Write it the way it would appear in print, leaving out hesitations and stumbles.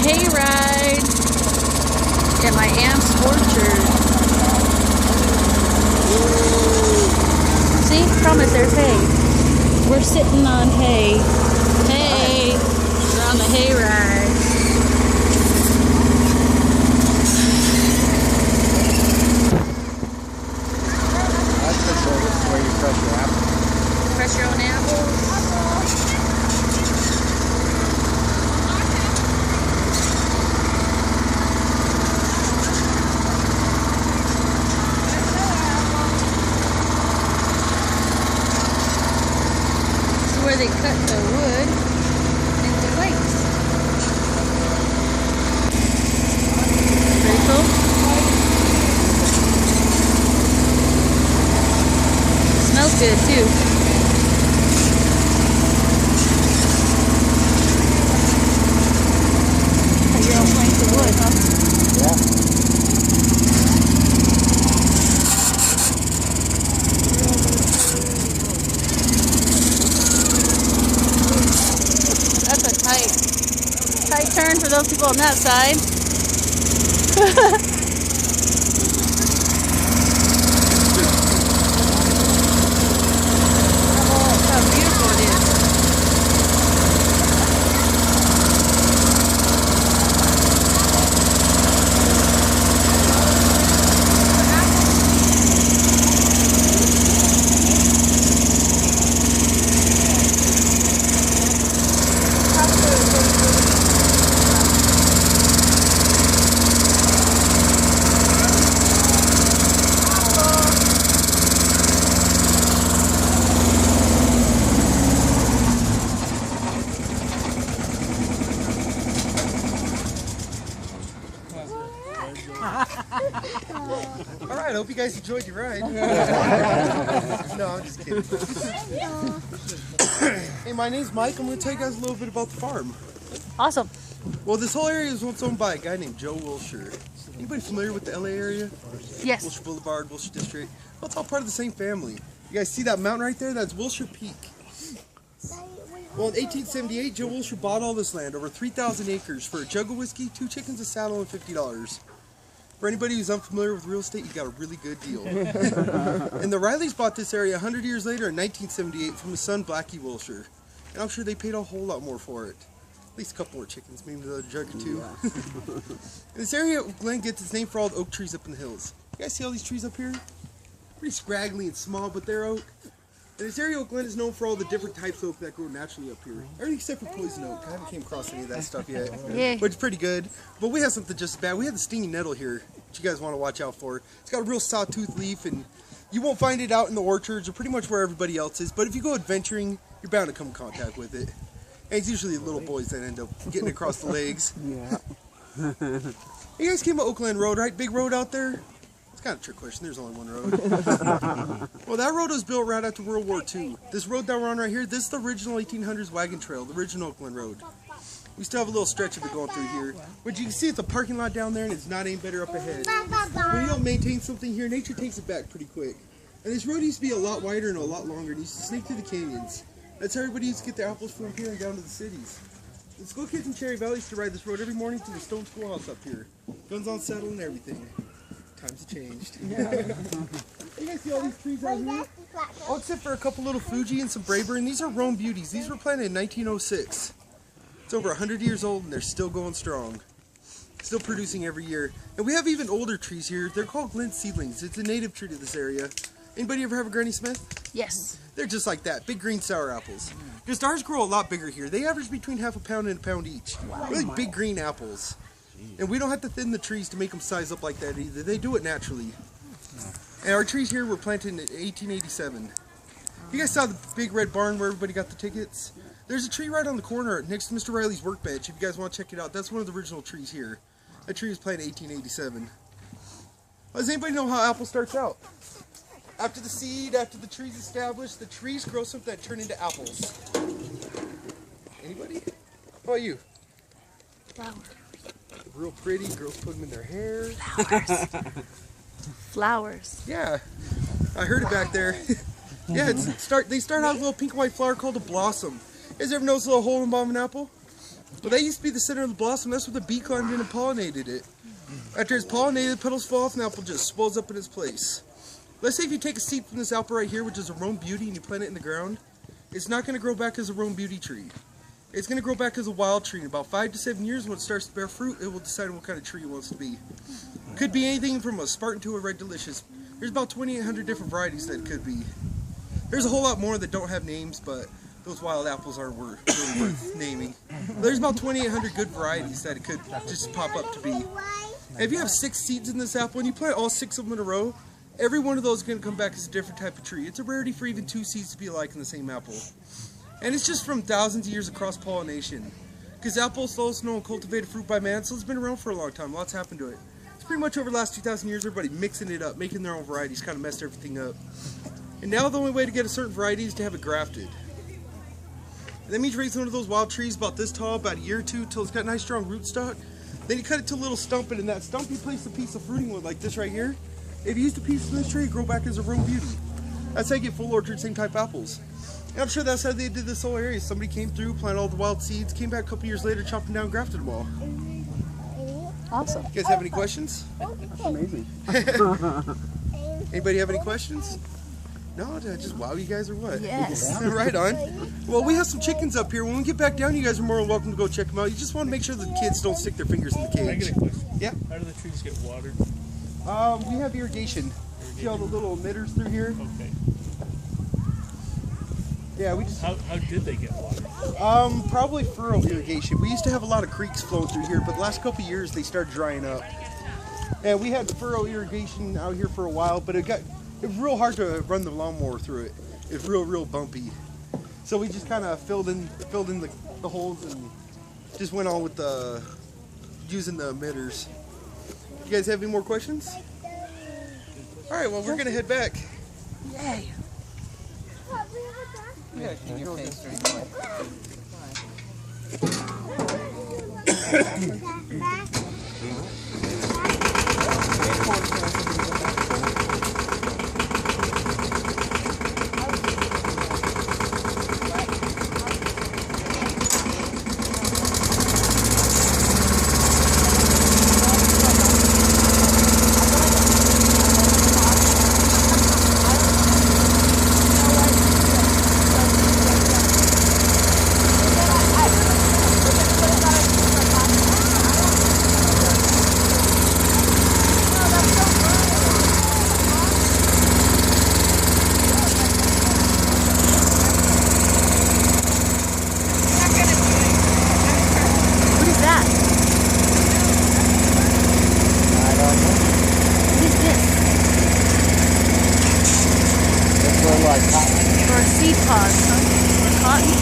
hayride at my aunt's orchard. See? Promise there's hay. We're sitting on hay. Hey! We're on the hayride. That's the sort of where you crush your apples. Crush your own apples. Where they cut the wood into plates. Pretty cool. Smells good too. Your own planks of wood, huh? Yeah. Tight turn for those people on that side. How beautiful it is. Alright, I hope you guys enjoyed your ride. No, I'm just kidding. Hey, my name's Mike. I'm going to tell you guys a little bit about the farm. Awesome. Well, this whole area is once owned by a guy named Joe Wilshire. Anybody familiar with the LA area? Yes. Wilshire Boulevard, Wilshire District. Well, it's all part of the same family. You guys see that mountain right there? That's Wilshire Peak. Well, in 1878, Joe Wilshire bought all this land, over 3,000 acres, for a jug of whiskey, 2 chickens, a saddle, and $50. For anybody who's unfamiliar with real estate, you got a really good deal. And the Rileys bought this area 100 years later in 1978 from his son, Blackie Wilshire. And I'm sure they paid a whole lot more for it. At least a couple more chickens, maybe another jug or two. Yeah. And this area of Glen gets its name for all the oak trees up in the hills. You guys see all these trees up here? Pretty scraggly and small, but they're oak. And this area of Glen is known for all the different types of oak that grow naturally up here. Everything except for poison oak. I haven't came across any of that stuff yet. Yeah. But it's pretty good. But we have something just as bad. We have the stinging nettle here, which you guys want to watch out for. It's got a real sawtooth leaf, and you won't find it out in the orchards or pretty much where everybody else is. But if you go adventuring, you're bound to come in contact with it. And it's usually the little boys that end up getting across the legs. Yeah. You guys came to Oakland Road, right? Big road out there? It's kind of a trick question. There's only one road. Well, that road was built right after World War II. This road that we're on right here, this is the original 1800s wagon trail, the original Oakland Road. We still have a little stretch of it going through here. But you can see it's a parking lot down there, and it's not any better up ahead. When you don't maintain something here, nature takes it back pretty quick. And this road used to be a lot wider and a lot longer, and used to snake through the canyons. That's how everybody used to get their apples from here and down to the cities. The school kids in Cherry Valley used to ride this road every morning to the stone schoolhouse up here. Guns on saddle and everything. Times have changed. Yeah. You guys see all these trees out here? Oh, except for a couple little Fuji and some Braeburn. And these are Rome Beauties. These were planted in 1906. It's over 100 years old and they're still going strong. Still producing every year. And we have even older trees here. They're called Glen seedlings. It's a native tree to this area. Anybody ever have a Granny Smith? Yes. They're just like that, big green sour apples. Just ours grow a lot bigger here. They average between half a pound and a pound each. Wow. Really big green apples. And we don't have to thin the trees to make them size up like that either. They do it naturally. And our trees here were planted in 1887. You guys saw the big red barn where everybody got the tickets? There's a tree right on the corner next to Mr. Riley's workbench. If you guys want to check it out, that's one of the original trees here. That tree was planted in 1887. Well, does anybody know how apple starts out? After the seed, after the tree's established, the trees grow something that turn into apples. Anybody? How about you? Flowers. Real pretty. Girls put them in their hair. Flowers. Flowers. Yeah, I heard it back there. Yeah, they start out with a little pink and white flower called a blossom. You guys ever notice a little hole in the bottom of an apple? Well, that used to be the center of the blossom. That's where the bee climbed in and pollinated it. After it's pollinated, the petals fall off and the apple just swells up in its place. Let's say if you take a seed from this apple right here, which is a Rome Beauty, and you plant it in the ground, it's not going to grow back as a Rome Beauty tree. It's going to grow back as a wild tree. In about 5 to 7 years, when it starts to bear fruit, it will decide what kind of tree it wants to be. Could be anything from a Spartan to a Red Delicious. There's about 2,800 different varieties that it could be. There's a whole lot more that don't have names, but those wild apples aren't really worth naming. There's about 2,800 good varieties that it could just pop up to be. And if you have 6 seeds in this apple and you plant all 6 of them in a row, every one of those is going to come back as a different type of tree. It's a rarity for even 2 seeds to be alike in the same apple. And it's just from thousands of years of cross-pollination. Because apple is the slowest known cultivated fruit by man, so it's been around for a long time. Lots happened to it. It's pretty much over the last 2,000 years, everybody mixing it up, making their own varieties, kind of messed everything up. And now the only way to get a certain variety is to have it grafted. And that means you raise one of those wild trees about this tall, about a year or two, till it's got nice strong rootstock. Then you cut it to a little stump, and in that stump you place a piece of fruiting wood like this right here. If you used a piece from this tree, grow back as a Rome Beauty. That's how you get full orchard, same type apples. And I'm sure that's how they did this whole area. Somebody came through, planted all the wild seeds, came back a couple years later, chopped them down, grafted them all. Awesome. You guys have any questions? That's amazing. Anybody have any questions? No, did I just wow you guys or what? Yes. Right on. Well, we have some chickens up here. When we get back down, you guys are more than welcome to go check them out. You just want to make sure the kids don't stick their fingers in the I cage. get a question. Yeah. How do the trees get watered? We have irrigation. See all the little emitters through here? Okay. Yeah, we just... How did they get watered? Probably furrow irrigation. We used to have a lot of creeks flowing through here, but the last couple of years they started drying up. And we had furrow irrigation out here for a while, but it was real hard to run the lawnmower through it. It's real bumpy. So we just kind of filled in the holes and just went on with using the emitters. You guys have any more questions? All right, well, we're going to head back. Yay. Yeah, In your face very What is that? I don't know. What is this? It's for like cotton. Or seed pods, huh? Or cotton?